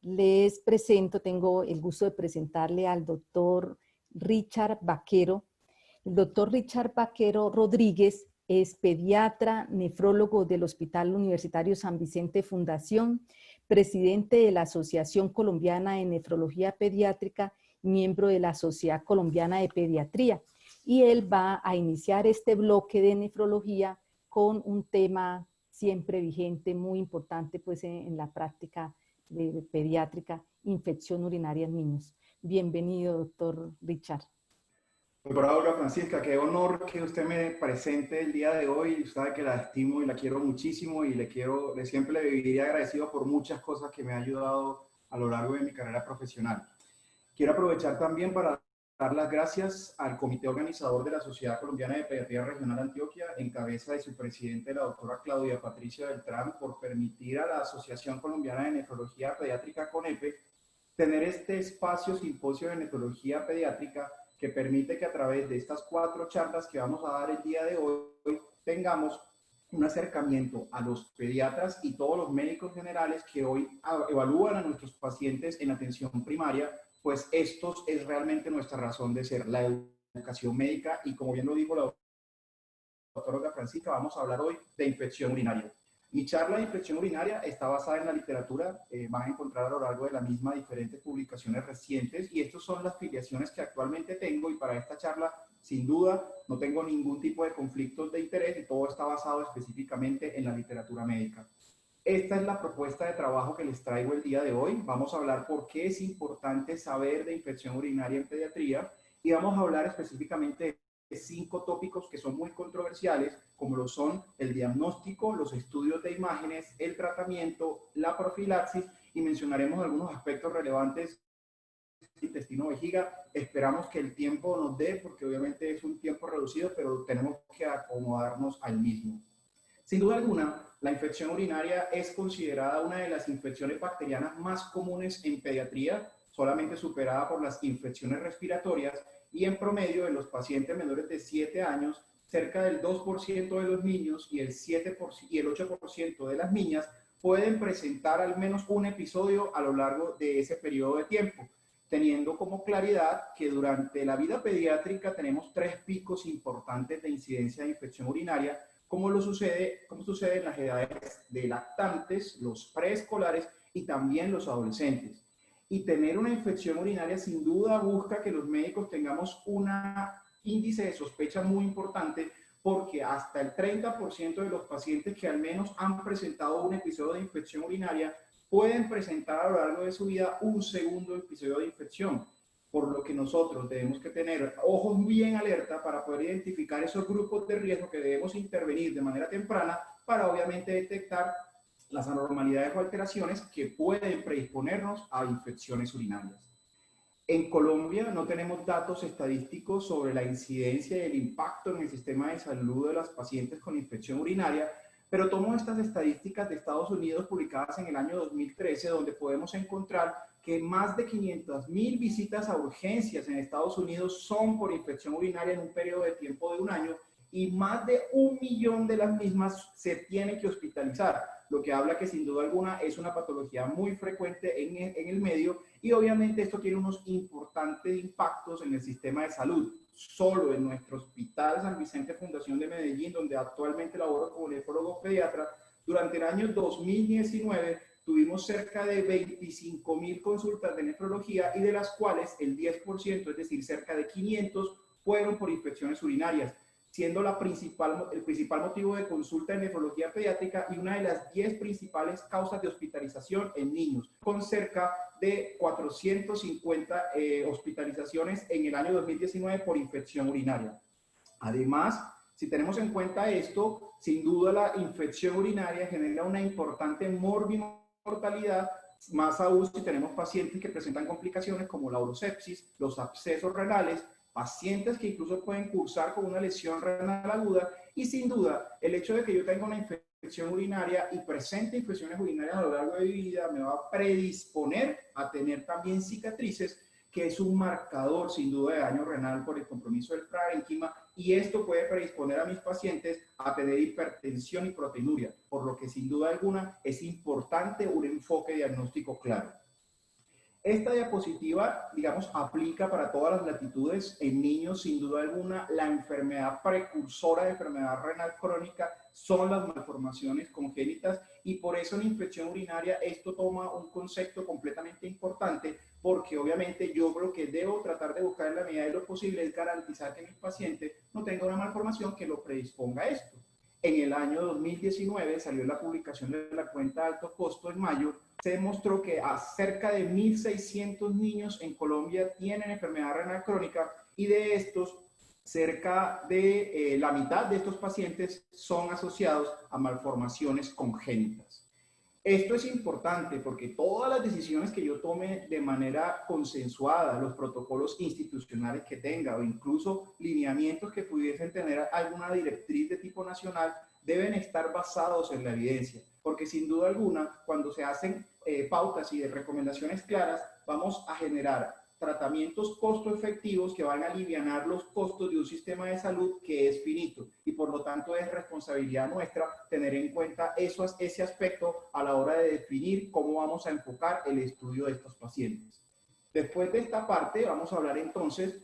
Les presento, tengo el gusto de presentarle al doctor Richard Vaquero. El doctor Richard Vaquero Rodríguez es pediatra, nefrólogo del Hospital Universitario San Vicente Fundación, presidente de la Asociación Colombiana de Nefrología Pediátrica, miembro de la Sociedad Colombiana de Pediatría. Y él va a iniciar este bloque de nefrología con un tema siempre vigente, muy importante pues en la práctica de pediátrica, infección urinaria en niños. Bienvenido, doctor Richard. Doctora Olga Francisca, qué honor que usted me presente el día de hoy. Usted sabe que la estimo y la quiero muchísimo y siempre le viviría agradecido por muchas cosas que me ha ayudado a lo largo de mi carrera profesional. Quiero aprovechar también para dar las gracias al comité organizador de la Sociedad Colombiana de Pediatría Regional Antioquia, en cabeza de su presidente, la doctora Claudia Patricia Beltrán, por permitir a la Asociación Colombiana de Nefrología Pediátrica CONEPE tener este espacio simposio de nefrología pediátrica que permite que a través de estas 4 charlas que vamos a dar el día de hoy tengamos un acercamiento a los pediatras y todos los médicos generales que hoy evalúan a nuestros pacientes en atención primaria, pues esto es realmente nuestra razón de ser, la educación médica, y como bien lo dijo la doctora Olga Francisca, vamos a hablar hoy de infección urinaria. Mi charla de infección urinaria está basada en la literatura, van a encontrar a lo largo de la misma diferentes publicaciones recientes, y estas son las filiaciones que actualmente tengo, y para esta charla, sin duda, no tengo ningún tipo de conflictos de interés y todo está basado específicamente en la literatura médica. Esta es la propuesta de trabajo que les traigo el día de hoy. Vamos a hablar por qué es importante saber de infección urinaria en pediatría, y vamos a hablar específicamente de 5 tópicos que son muy controversiales, como lo son el diagnóstico, los estudios de imágenes, el tratamiento, la profilaxis, y mencionaremos algunos aspectos relevantes del intestino vejiga. Esperamos que el tiempo nos dé, porque obviamente es un tiempo reducido, pero tenemos que acomodarnos al mismo. Sin duda alguna, la infección urinaria es considerada una de las infecciones bacterianas más comunes en pediatría, solamente superada por las infecciones respiratorias, y en promedio en los pacientes menores de 7 años, cerca del 2% de los niños y el 8% de las niñas pueden presentar al menos un episodio a lo largo de ese periodo de tiempo, teniendo como claridad que durante la vida pediátrica tenemos 3 picos importantes de incidencia de infección urinaria, como sucede en las edades de lactantes, los preescolares y también los adolescentes. Y tener una infección urinaria sin duda busca que los médicos tengamos un índice de sospecha muy importante, porque hasta el 30% de los pacientes que al menos han presentado un episodio de infección urinaria pueden presentar a lo largo de su vida un segundo episodio de infección, por lo que nosotros debemos que tener ojos bien alerta para poder identificar esos grupos de riesgo que debemos intervenir de manera temprana para obviamente detectar las anormalidades o alteraciones que pueden predisponernos a infecciones urinarias. En Colombia no tenemos datos estadísticos sobre la incidencia y el impacto en el sistema de salud de las pacientes con infección urinaria, pero tomo estas estadísticas de Estados Unidos publicadas en el año 2013, donde podemos encontrar que más de 500,000 visitas a urgencias en Estados Unidos son por infección urinaria en un periodo de tiempo de un año, y más de 1 millón de las mismas se tienen que hospitalizar, lo que habla que sin duda alguna es una patología muy frecuente en el medio, y obviamente esto tiene unos importantes impactos en el sistema de salud. Solo en nuestro Hospital San Vicente Fundación de Medellín, donde actualmente laboro como nefrólogo pediatra, durante el año 2019 tuvimos cerca de 25,000 consultas de nefrología, y de las cuales el 10%, es decir, cerca de 500, fueron por infecciones urinarias, siendo el principal motivo de consulta en nefrología pediátrica y una de las 10 principales causas de hospitalización en niños, con cerca de 450 hospitalizaciones en el año 2019 por infección urinaria. Además, si tenemos en cuenta esto, sin duda la infección urinaria genera una importante morbimortalidad, más aún si tenemos pacientes que presentan complicaciones como la urosepsis, los abscesos renales, pacientes que incluso pueden cursar con una lesión renal aguda, y sin duda el hecho de que yo tenga una infección urinaria y presente infecciones urinarias a lo largo de mi vida me va a predisponer a tener también cicatrices que es un marcador sin duda de daño renal por el compromiso del parénquima, y esto puede predisponer a mis pacientes a tener hipertensión y proteinuria, por lo que sin duda alguna es importante un enfoque diagnóstico claro. Esta diapositiva, digamos, aplica para todas las latitudes. En niños, sin duda alguna, la enfermedad precursora de enfermedad renal crónica son las malformaciones congénitas, y por eso en infección urinaria esto toma un concepto completamente importante, porque obviamente yo lo que debo tratar de buscar en la medida de lo posible es garantizar que mi paciente no tenga una malformación que lo predisponga a esto. En el año 2019 salió la publicación de la cuenta de alto costo en mayo. Se demostró que a cerca de 1.600 niños en Colombia tienen enfermedad renal crónica, y de estos, cerca de la mitad de estos pacientes son asociados a malformaciones congénitas. Esto es importante porque todas las decisiones que yo tome de manera consensuada, los protocolos institucionales que tenga o incluso lineamientos que pudiesen tener alguna directriz de tipo nacional, deben estar basados en la evidencia, porque sin duda alguna, cuando se hacen pautas y recomendaciones claras, vamos a generar tratamientos costo efectivos que van a alivianar los costos de un sistema de salud que es finito, y por lo tanto es responsabilidad nuestra tener en cuenta ese aspecto a la hora de definir cómo vamos a enfocar el estudio de estos pacientes. Después de esta parte vamos a hablar entonces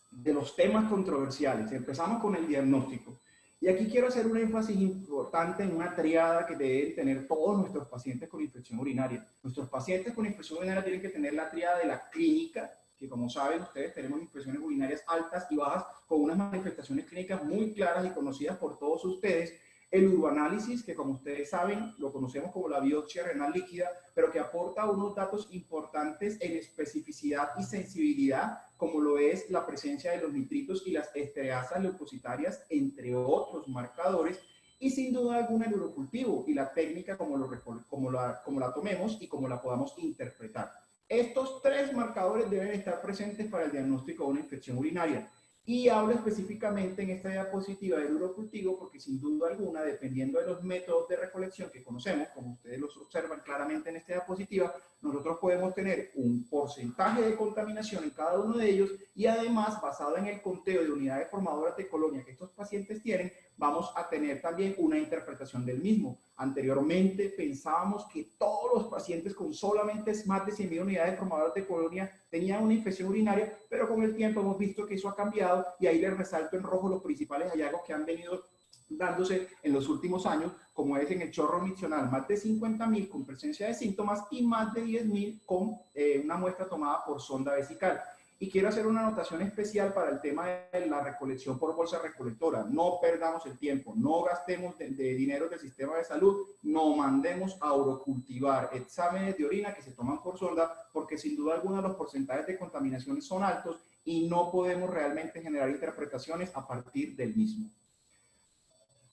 de los temas controversiales. Empezamos con el diagnóstico. Y aquí quiero hacer un énfasis importante en una triada que deben tener todos nuestros pacientes con infección urinaria. Nuestros pacientes con infección urinaria tienen que tener la triada de la clínica, que como saben ustedes tenemos infecciones urinarias altas y bajas con unas manifestaciones clínicas muy claras y conocidas por todos ustedes. El uroanálisis, que como ustedes saben lo conocemos como la biopsia renal líquida, pero que aporta unos datos importantes en especificidad y sensibilidad, como lo es la presencia de los nitritos y las estereasas leucocitarias, entre otros marcadores. Y sin duda alguna el urocultivo y la técnica como la tomemos y como la podamos interpretar. Estos tres marcadores deben estar presentes para el diagnóstico de una infección urinaria. Y hablo específicamente en esta diapositiva del urocultivo porque sin duda alguna, dependiendo de los métodos de recolección que conocemos, como ustedes los observan claramente en esta diapositiva, nosotros podemos tener un porcentaje de contaminación en cada uno de ellos, y además, basado en el conteo de unidades formadoras de colonia que estos pacientes tienen, vamos a tener también una interpretación del mismo. Anteriormente pensábamos que todos los pacientes con solamente más de 100.000 unidades formadoras de colonia tenían una infección urinaria, pero con el tiempo hemos visto que eso ha cambiado, y ahí les resalto en rojo los principales hallazgos que han venido dándose en los últimos años, como es en el chorro miccional, más de 50.000 con presencia de síntomas y más de 10.000 con una muestra tomada por sonda vesical. Y quiero hacer una anotación especial para el tema de la recolección por bolsa recolectora. No perdamos el tiempo, no gastemos de dinero del sistema de salud, no mandemos a urocultivar exámenes de orina que se toman por sonda, porque sin duda alguna los porcentajes de contaminación son altos y no podemos realmente generar interpretaciones a partir del mismo.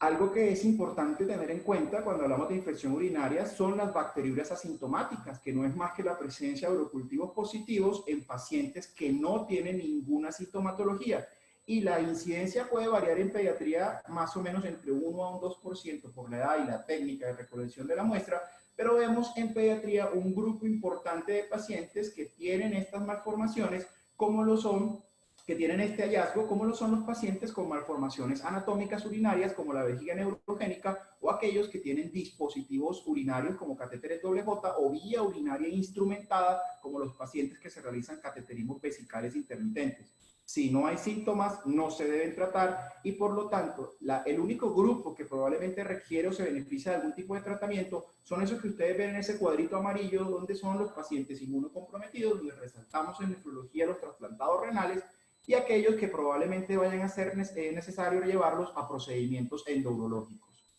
Algo que es importante tener en cuenta cuando hablamos de infección urinaria son las bacteriurias asintomáticas, que no es más que la presencia de urocultivos positivos en pacientes que no tienen ninguna sintomatología. Y la incidencia puede variar en pediatría más o menos entre 1 a un 2% por la edad y la técnica de recolección de la muestra, pero vemos en pediatría un grupo importante de pacientes que tienen estas malformaciones, como lo son que tienen este hallazgo, como lo son los pacientes con malformaciones anatómicas urinarias como la vejiga neurogénica, o aquellos que tienen dispositivos urinarios como catéteres WJ o vía urinaria instrumentada, como los pacientes que se realizan cateterismos vesicales intermitentes. Si no hay síntomas, no se deben tratar, y por lo tanto, el único grupo que probablemente requiere o se beneficia de algún tipo de tratamiento son esos que ustedes ven en ese cuadrito amarillo, donde son los pacientes inmunocomprometidos, donde resaltamos en nefrología los trasplantados renales, y aquellos que probablemente vayan a ser necesario llevarlos a procedimientos endourológicos.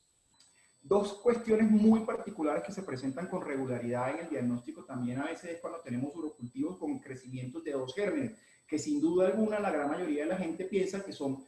Dos cuestiones muy particulares que se presentan con regularidad en el diagnóstico también a veces es cuando tenemos urocultivos con crecimientos de 2 gérmenes, que sin duda alguna la gran mayoría de la gente piensa que son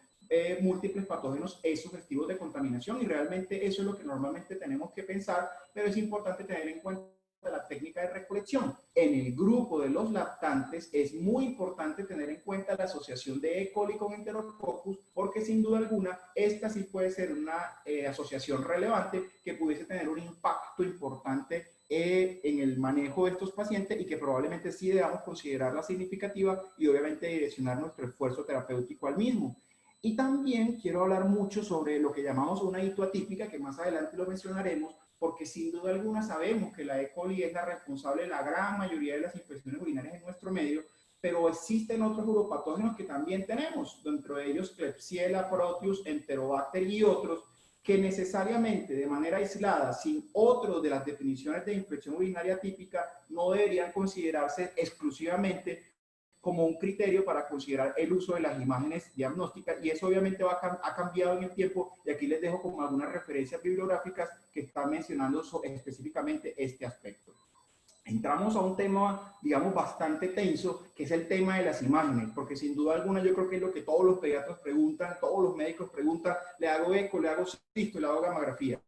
múltiples patógenos sugestivos de contaminación, y realmente eso es lo que normalmente tenemos que pensar, pero es importante tener en cuenta de la técnica de recolección. En el grupo de los lactantes es muy importante tener en cuenta la asociación de E. coli con Enterococcus, porque sin duda alguna esta sí puede ser una asociación relevante que pudiese tener un impacto importante en el manejo de estos pacientes y que probablemente sí debamos considerarla significativa y obviamente direccionar nuestro esfuerzo terapéutico al mismo. Y también quiero hablar mucho sobre lo que llamamos una hito atípica, que más adelante lo mencionaremos, porque sin duda alguna sabemos que la E. coli es la responsable de la gran mayoría de las infecciones urinarias en nuestro medio, pero existen otros uropatógenos que también tenemos, dentro de ellos Klebsiella, Proteus, Enterobacter y otros, que necesariamente de manera aislada, sin otro de las definiciones de infección urinaria típica, no deberían considerarse exclusivamente como un criterio para considerar el uso de las imágenes diagnósticas, y eso obviamente ha cambiado en el tiempo, y aquí les dejo como algunas referencias bibliográficas que están mencionando específicamente este aspecto. Entramos a un tema, digamos, bastante tenso, que es el tema de las imágenes, porque sin duda alguna yo creo que es lo que todos los pediatras preguntan, todos los médicos preguntan: le hago eco, le hago cisto, le hago gamografía.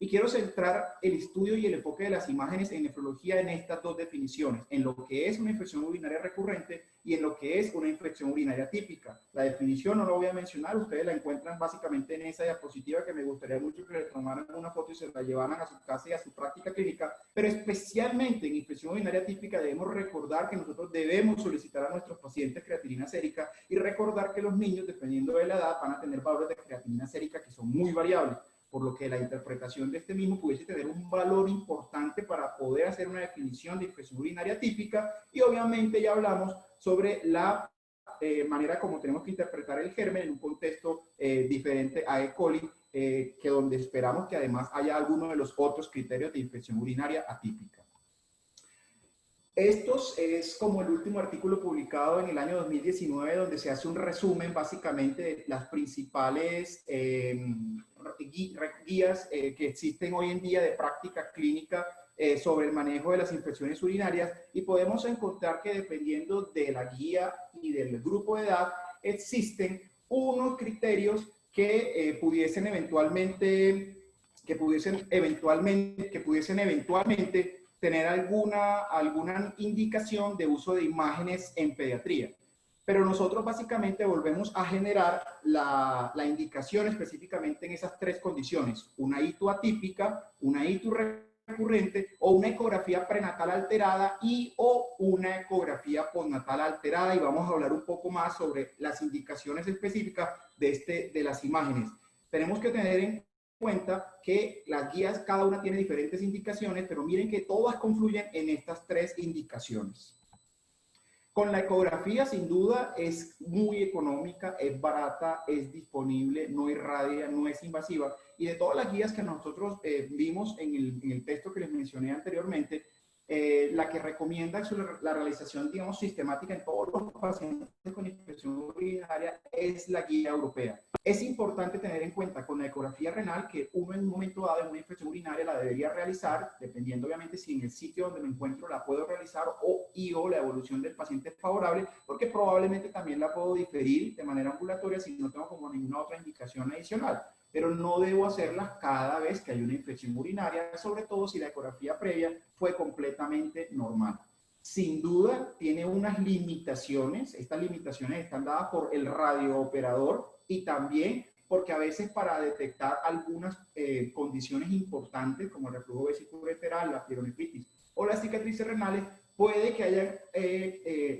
Y quiero centrar el estudio y el enfoque de las imágenes en nefrología en estas dos definiciones, en lo que es una infección urinaria recurrente y en lo que es una infección urinaria típica. La definición no la voy a mencionar, ustedes la encuentran básicamente en esa diapositiva, que me gustaría mucho que le tomaran una foto y se la llevaran a su casa y a su práctica clínica, pero especialmente en infección urinaria típica debemos recordar que nosotros debemos solicitar a nuestros pacientes creatinina sérica y recordar que los niños, dependiendo de la edad, van a tener valores de creatinina sérica que son muy variables, por lo que la interpretación de este mismo pudiese tener un valor importante para poder hacer una definición de infección urinaria típica. Y obviamente ya hablamos sobre la manera como tenemos que interpretar el germen en un contexto diferente a E. coli, que donde esperamos que además haya alguno de los otros criterios de infección urinaria atípica. Estos es como el último artículo publicado en el año 2019, donde se hace un resumen básicamente de las principales guías que existen hoy en día de práctica clínica sobre el manejo de las infecciones urinarias, y podemos encontrar que dependiendo de la guía y del grupo de edad existen unos criterios que pudiesen eventualmente tener alguna indicación de uso de imágenes en pediatría. Pero nosotros básicamente volvemos a generar la indicación específicamente en esas tres condiciones: una hito atípica, una hito recurrente o una ecografía prenatal alterada y o una ecografía postnatal alterada, y vamos a hablar un poco más sobre las indicaciones específicas de las imágenes. Tenemos que tener en cuenta que las guías, cada una tiene diferentes indicaciones, pero miren que todas confluyen en estas tres indicaciones. Con la ecografía, sin duda, es muy económica, es barata, es disponible, no irradia, no es invasiva. Y de todas las guías que nosotros vimos en el texto que les mencioné anteriormente, la que recomienda la realización, digamos, sistemática en todos los pacientes con infección urinaria es la guía europea. Es importante tener en cuenta con la ecografía renal que uno en un momento dado en una infección urinaria la debería realizar, dependiendo obviamente si en el sitio donde me encuentro la puedo realizar o la evolución del paciente es favorable, porque probablemente también la puedo diferir de manera ambulatoria si no tengo como ninguna otra indicación adicional. Pero no debo hacerlas cada vez que hay una infección urinaria, sobre todo si la ecografía previa fue completamente normal. Sin duda tiene unas limitaciones, estas limitaciones están dadas por el radiooperador y también porque a veces para detectar algunas condiciones importantes como el reflujo vesículo-ureteral, la pielonefritis o las cicatrices renales, puede que haya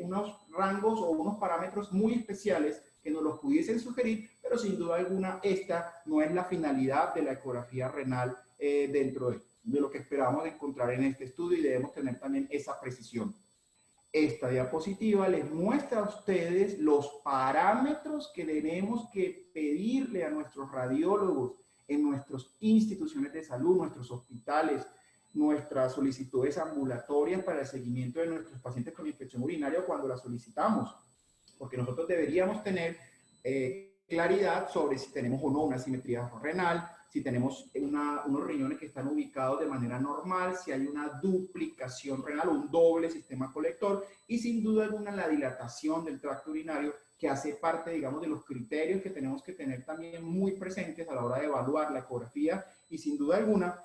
unos rangos o unos parámetros muy especiales que nos los pudiesen sugerir, pero sin duda alguna esta no es la finalidad de la ecografía renal dentro de lo que esperamos encontrar en este estudio, y debemos tener también esa precisión. Esta diapositiva les muestra a ustedes los parámetros que tenemos que pedirle a nuestros radiólogos en nuestras instituciones de salud, nuestros hospitales, nuestras solicitudes ambulatorias para el seguimiento de nuestros pacientes con infección urinaria cuando las solicitamos, porque nosotros deberíamos tener claridad sobre si tenemos o no una simetría renal, si tenemos unos riñones que están ubicados de manera normal, si hay una duplicación renal o un doble sistema colector, y sin duda alguna la dilatación del tracto urinario, que hace parte, digamos, de los criterios que tenemos que tener también muy presentes a la hora de evaluar la ecografía. Y sin duda alguna,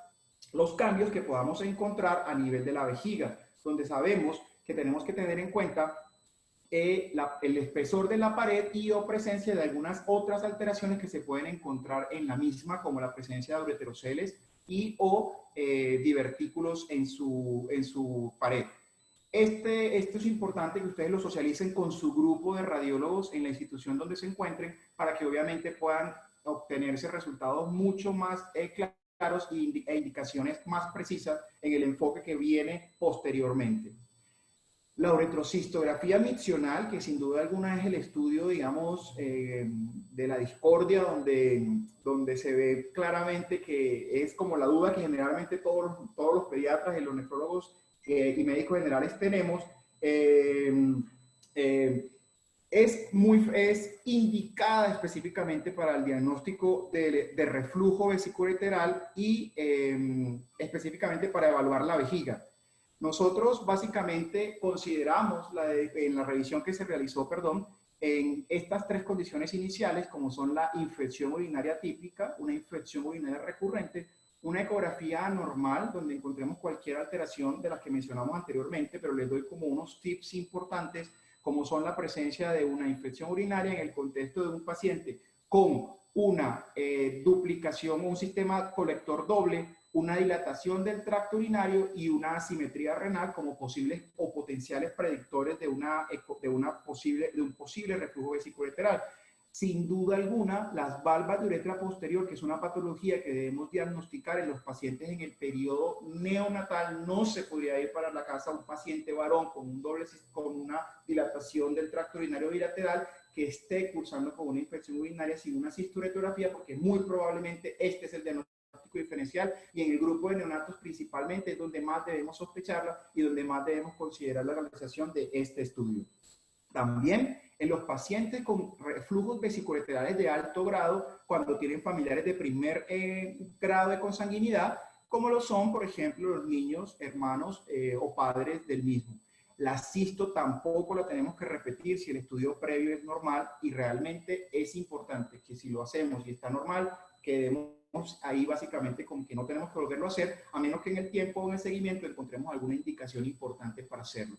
los cambios que podamos encontrar a nivel de la vejiga, donde sabemos que tenemos que tener en cuenta el espesor de la pared y o presencia de algunas otras alteraciones que se pueden encontrar en la misma, como la presencia de ureteroceles y o divertículos en su pared. Esto es importante que ustedes lo socialicen con su grupo de radiólogos en la institución donde se encuentren para que obviamente puedan obtenerse resultados mucho más claros e indicaciones más precisas en el enfoque que viene posteriormente. La uretrocistografía miccional, que sin duda alguna es el estudio, digamos, de la discordia, donde se ve claramente que es como la duda que generalmente todos los pediatras y los nefrólogos y médicos generales tenemos, es indicada específicamente para el diagnóstico de reflujo vesicoureteral y específicamente para evaluar la vejiga. Nosotros básicamente consideramos en la revisión que se realizó, en estas tres condiciones iniciales, como son la infección urinaria típica, una infección urinaria recurrente, una ecografía anormal, donde encontremos cualquier alteración de las que mencionamos anteriormente, pero les doy como unos tips importantes, como son la presencia de una infección urinaria en el contexto de un paciente con una duplicación o un sistema colector doble, una dilatación del tracto urinario y una asimetría renal como posibles o potenciales predictores de un posible reflujo vesicoureteral. Sin duda alguna, las valvas de uretra posterior, que es una patología que debemos diagnosticar en los pacientes en el periodo neonatal, no se podría ir para la casa un paciente varón con una dilatación del tracto urinario bilateral que esté cursando con una infección urinaria sin una cisturetografía, porque muy probablemente este es el diagnóstico diferencial, y en el grupo de neonatos principalmente es donde más debemos sospecharla y donde más debemos considerar la realización de este estudio. También en los pacientes con reflujos vesicoureterales de alto grado, cuando tienen familiares de primer grado de consanguinidad, como lo son, por ejemplo, los niños, hermanos o padres del mismo. La cisto tampoco la tenemos que repetir si el estudio previo es normal, y realmente es importante que si lo hacemos y está normal, quedemos ahí básicamente con que no tenemos que volverlo a hacer, a menos que en el tiempo o en el seguimiento encontremos alguna indicación importante para hacerlo.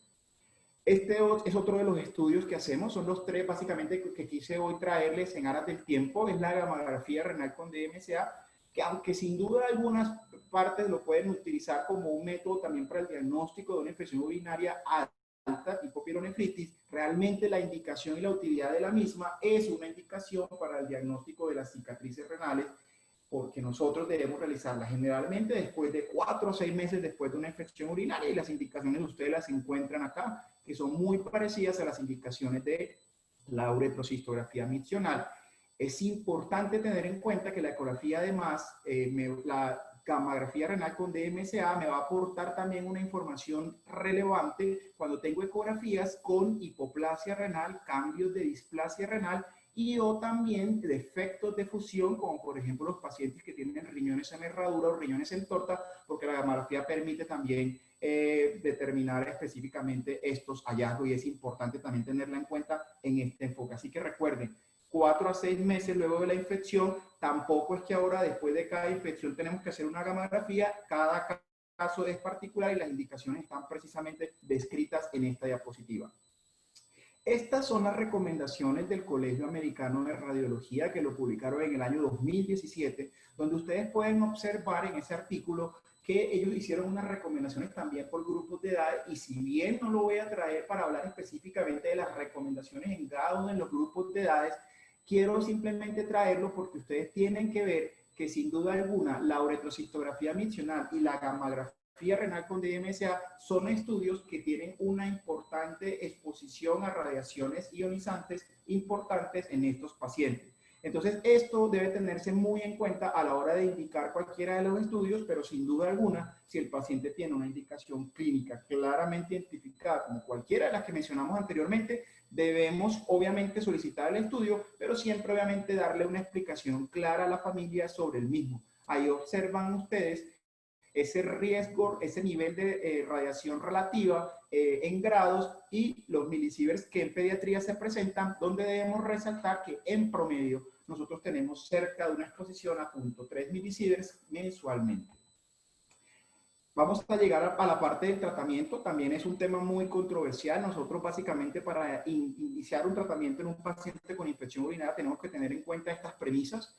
Este es otro de los estudios que hacemos, son los tres básicamente que quise hoy traerles en aras del tiempo. Es la gamografía renal con DMSA, que aunque sin duda algunas partes lo pueden utilizar como un método también para el diagnóstico de una infección urinaria alta, tipo pielonefritis, realmente la indicación y la utilidad de la misma es una indicación para el diagnóstico de las cicatrices renales, porque nosotros debemos realizarla generalmente después de 4 o 6 meses después de una infección urinaria, y las indicaciones ustedes las encuentran acá, que son muy parecidas a las indicaciones de la uretrocistografía miccional. Es importante tener en cuenta que la ecografía, además, la gamografía renal con DMSA me va a aportar también una información relevante cuando tengo ecografías con hipoplasia renal, cambios de displasia renal y o también defectos de fusión, como por ejemplo los pacientes que tienen riñones en herradura o riñones en torta, porque la gamografía permite también determinar específicamente estos hallazgos, y es importante también tenerla en cuenta en este enfoque. Así que recuerden, 4 a 6 meses luego de la infección, tampoco es que ahora después de cada infección tenemos que hacer una gamografía, cada caso es particular y las indicaciones están precisamente descritas en esta diapositiva. Estas son las recomendaciones del Colegio Americano de Radiología, que lo publicaron en el año 2017, donde ustedes pueden observar en ese artículo que ellos hicieron unas recomendaciones también por grupos de edad, y si bien no lo voy a traer para hablar específicamente de las recomendaciones en cada uno de los grupos de edades, quiero simplemente traerlo porque ustedes tienen que ver que sin duda alguna la uretrocistografía miccional y la gamografía renal con DMSA son estudios que tienen una importante exposición a radiaciones ionizantes importantes en estos pacientes. Entonces, esto debe tenerse muy en cuenta a la hora de indicar cualquiera de los estudios, pero sin duda alguna, si el paciente tiene una indicación clínica claramente identificada como cualquiera de las que mencionamos anteriormente, debemos obviamente solicitar el estudio, pero siempre obviamente darle una explicación clara a la familia sobre el mismo. Ahí observan ustedes ese riesgo, ese nivel de radiación relativa en grados y los milisieverts que en pediatría se presentan, donde debemos resaltar que en promedio nosotros tenemos cerca de una exposición a 0.3 milisieverts mensualmente. Vamos a llegar a la parte del tratamiento. También es un tema muy controversial. Nosotros básicamente para iniciar un tratamiento en un paciente con infección urinaria tenemos que tener en cuenta estas premisas.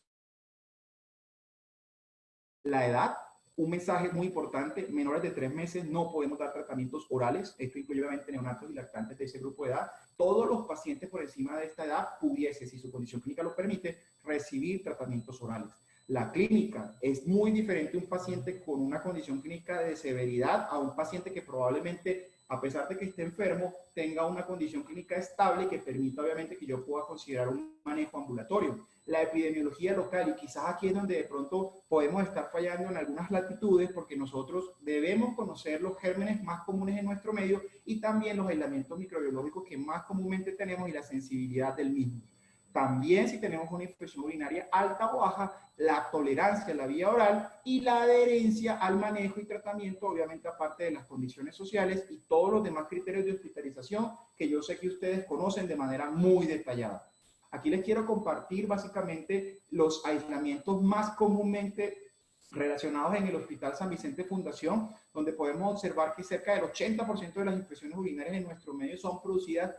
La edad, un mensaje muy importante: menores de 3 meses no podemos dar tratamientos orales. Esto incluye obviamente neonatos y lactantes de ese grupo de edad. Todos los pacientes por encima de esta edad pudiese, si su condición clínica lo permite, recibir tratamientos orales. La clínica es muy diferente un paciente con una condición clínica de severidad a un paciente que probablemente, a pesar de que esté enfermo, tenga una condición clínica estable que permita obviamente que yo pueda considerar un manejo ambulatorio. La epidemiología local, y quizás aquí es donde de pronto podemos estar fallando en algunas latitudes, porque nosotros debemos conocer los gérmenes más comunes en nuestro medio y también los aislamientos microbiológicos que más comúnmente tenemos y la sensibilidad del mismo. También si tenemos una infección urinaria alta o baja, la tolerancia a la vía oral y la adherencia al manejo y tratamiento, obviamente aparte de las condiciones sociales y todos los demás criterios de hospitalización que yo sé que ustedes conocen de manera muy detallada. Aquí les quiero compartir básicamente los aislamientos más comúnmente relacionados en el Hospital San Vicente Fundación, donde podemos observar que cerca del 80% de las infecciones urinarias en nuestro medio son producidas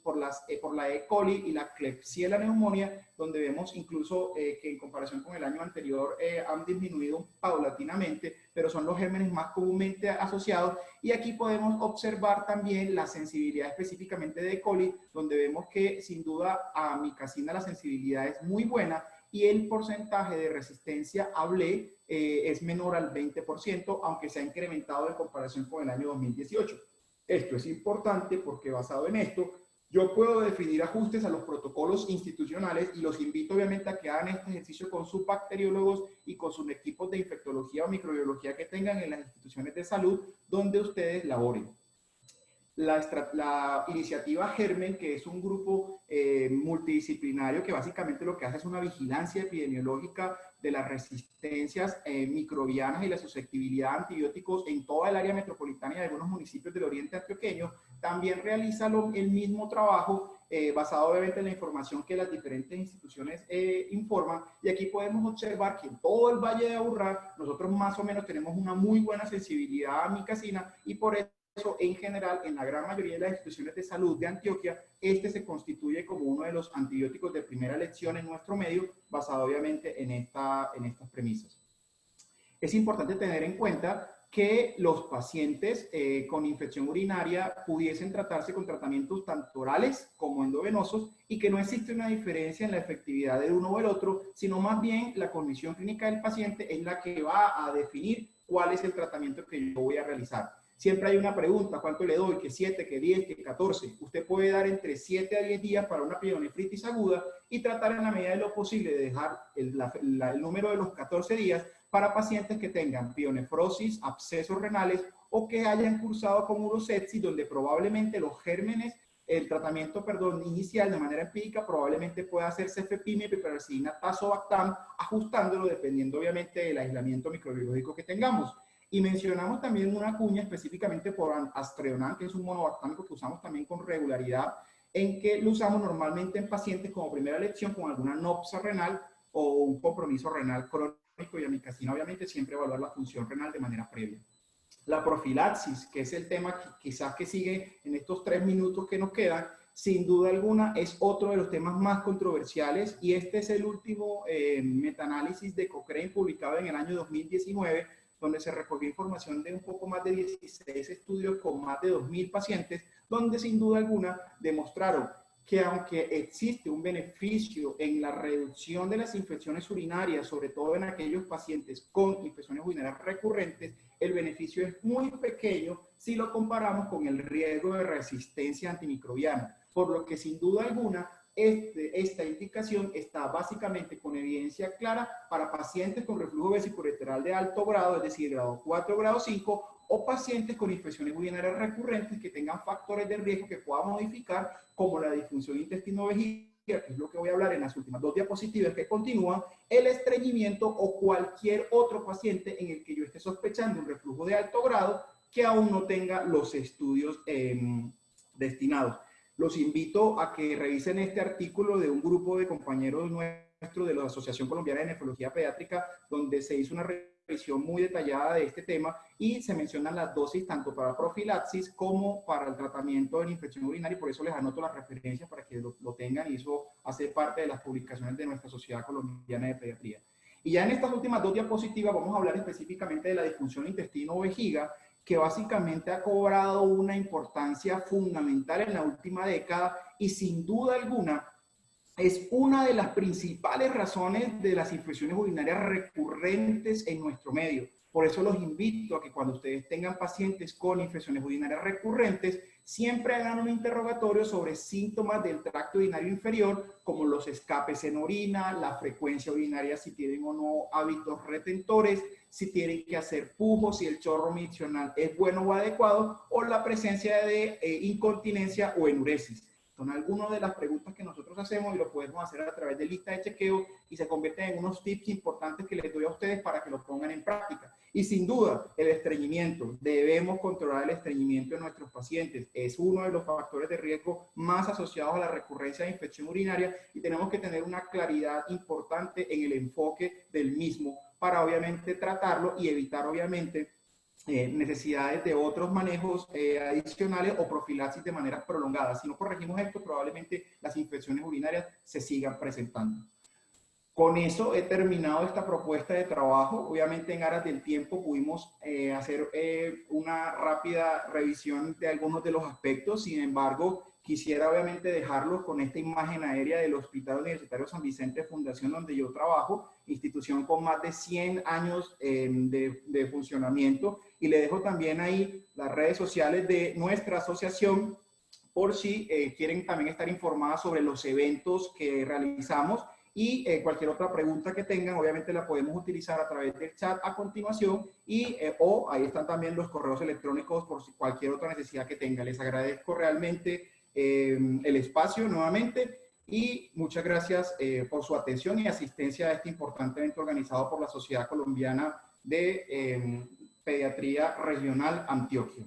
por la E. coli y la Klebsiella pneumonia, donde vemos incluso que en comparación con el año anterior han disminuido paulatinamente, pero son los gérmenes más comúnmente asociados. Y aquí podemos observar también la sensibilidad específicamente de E. coli, donde vemos que sin duda a amicacina la sensibilidad es muy buena y el porcentaje de resistencia a BLE es menor al 20%, aunque se ha incrementado en comparación con el año 2018. Esto es importante porque basado en esto, yo puedo definir ajustes a los protocolos institucionales y los invito obviamente a que hagan este ejercicio con sus bacteriólogos y con sus equipos de infectología o microbiología que tengan en las instituciones de salud donde ustedes laboren. La iniciativa Germen, que es un grupo multidisciplinario que básicamente lo que hace es una vigilancia epidemiológica de las resistencias microbianas y la susceptibilidad a antibióticos en toda el área metropolitana y algunos municipios del oriente antioqueño, también realiza el mismo trabajo basado obviamente en la información que las diferentes instituciones informan. Y aquí podemos observar que en todo el Valle de Aburrá nosotros más o menos tenemos una muy buena sensibilidad a amicacina y por eso en general, en la gran mayoría de las instituciones de salud de Antioquia, este se constituye como uno de los antibióticos de primera elección en nuestro medio, basado obviamente en estas premisas. Es importante tener en cuenta que los pacientes con infección urinaria pudiesen tratarse con tratamientos tanto orales como endovenosos y que no existe una diferencia en la efectividad de uno o el otro, sino más bien la condición clínica del paciente es la que va a definir cuál es el tratamiento que yo voy a realizar. Siempre hay una pregunta: ¿cuánto le doy? ¿Que 7, que 10, que 14? Usted puede dar entre 7 a 10 días para una pielonefritis aguda y tratar en la medida de lo posible de dejar el número de los 14 días para pacientes que tengan pionefrosis, abscesos renales o que hayan cursado con urosepsis, donde probablemente los gérmenes, el tratamiento, inicial de manera empírica probablemente pueda ser cefepime, piperacillina, tazobactam, ajustándolo dependiendo obviamente del aislamiento microbiológico que tengamos. Y mencionamos también una cuña específicamente por Astreonam, que es un monobactámico que usamos también con regularidad, en que lo usamos normalmente en pacientes como primera elección con alguna nopsa renal o un compromiso renal crónico, y amicacina obviamente siempre evaluar la función renal de manera previa. La profilaxis, que es el tema que quizás que sigue en estos 3 minutos que nos quedan, sin duda alguna es otro de los temas más controversiales, y este es el último metaanálisis de Cochrane publicado en el año 2019, donde se recogió información de un poco más de 16 estudios con más de 2.000 pacientes, donde sin duda alguna demostraron que aunque existe un beneficio en la reducción de las infecciones urinarias, sobre todo en aquellos pacientes con infecciones urinarias recurrentes, el beneficio es muy pequeño si lo comparamos con el riesgo de resistencia antimicrobiana, por lo que sin duda alguna esta indicación está básicamente con evidencia clara para pacientes con reflujo vesicoureteral de alto grado, es decir, grado 4, grado 5, o pacientes con infecciones urinarias recurrentes que tengan factores de riesgo que puedan modificar, como la disfunción intestino-vejiga, que es lo que voy a hablar en las últimas 2 diapositivas que continúan, el estreñimiento o cualquier otro paciente en el que yo esté sospechando un reflujo de alto grado que aún no tenga los estudios destinados. Los invito a que revisen este artículo de un grupo de compañeros nuestros de la Asociación Colombiana de Nefrología Pediátrica, donde se hizo una revisión muy detallada de este tema y se mencionan las dosis tanto para profilaxis como para el tratamiento de la infección urinaria, y por eso les anoto las referencias para que lo tengan, y eso hace parte de las publicaciones de nuestra Sociedad Colombiana de Pediatría. Y ya en estas últimas 2 diapositivas vamos a hablar específicamente de la disfunción intestino-vejiga, que básicamente ha cobrado una importancia fundamental en la última década y sin duda alguna es una de las principales razones de las infecciones urinarias recurrentes en nuestro medio. Por eso los invito a que cuando ustedes tengan pacientes con infecciones urinarias recurrentes, siempre hagan un interrogatorio sobre síntomas del tracto urinario inferior, como los escapes en orina, la frecuencia urinaria, si tienen o no hábitos retentores, si tienen que hacer pujos, si el chorro miccional es bueno o adecuado, o la presencia de incontinencia o enuresis. Son algunas de las preguntas que nosotros hacemos y lo podemos hacer a través de lista de chequeo y se convierten en unos tips importantes que les doy a ustedes para que los pongan en práctica. Y sin duda, el estreñimiento. Debemos controlar el estreñimiento de nuestros pacientes. Es uno de los factores de riesgo más asociados a la recurrencia de infección urinaria y tenemos que tener una claridad importante en el enfoque del mismo para obviamente tratarlo y evitar obviamente necesidades de otros manejos adicionales o profilaxis de manera prolongada. Si no corregimos esto, probablemente las infecciones urinarias se sigan presentando. Con eso he terminado esta propuesta de trabajo. Obviamente en aras del tiempo pudimos hacer una rápida revisión de algunos de los aspectos. Sin embargo, quisiera obviamente dejarlos con esta imagen aérea del Hospital Universitario San Vicente Fundación, donde yo trabajo, institución con más de 100 años de funcionamiento. Y le dejo también ahí las redes sociales de nuestra asociación por si quieren también estar informadas sobre los eventos que realizamos. Y cualquier otra pregunta que tengan, obviamente la podemos utilizar a través del chat a continuación y o ahí están también los correos electrónicos por si cualquier otra necesidad que tengan. Les agradezco realmente el espacio nuevamente y muchas gracias por su atención y asistencia a este importante evento organizado por la Sociedad Colombiana de Pediatría Regional Antioquia.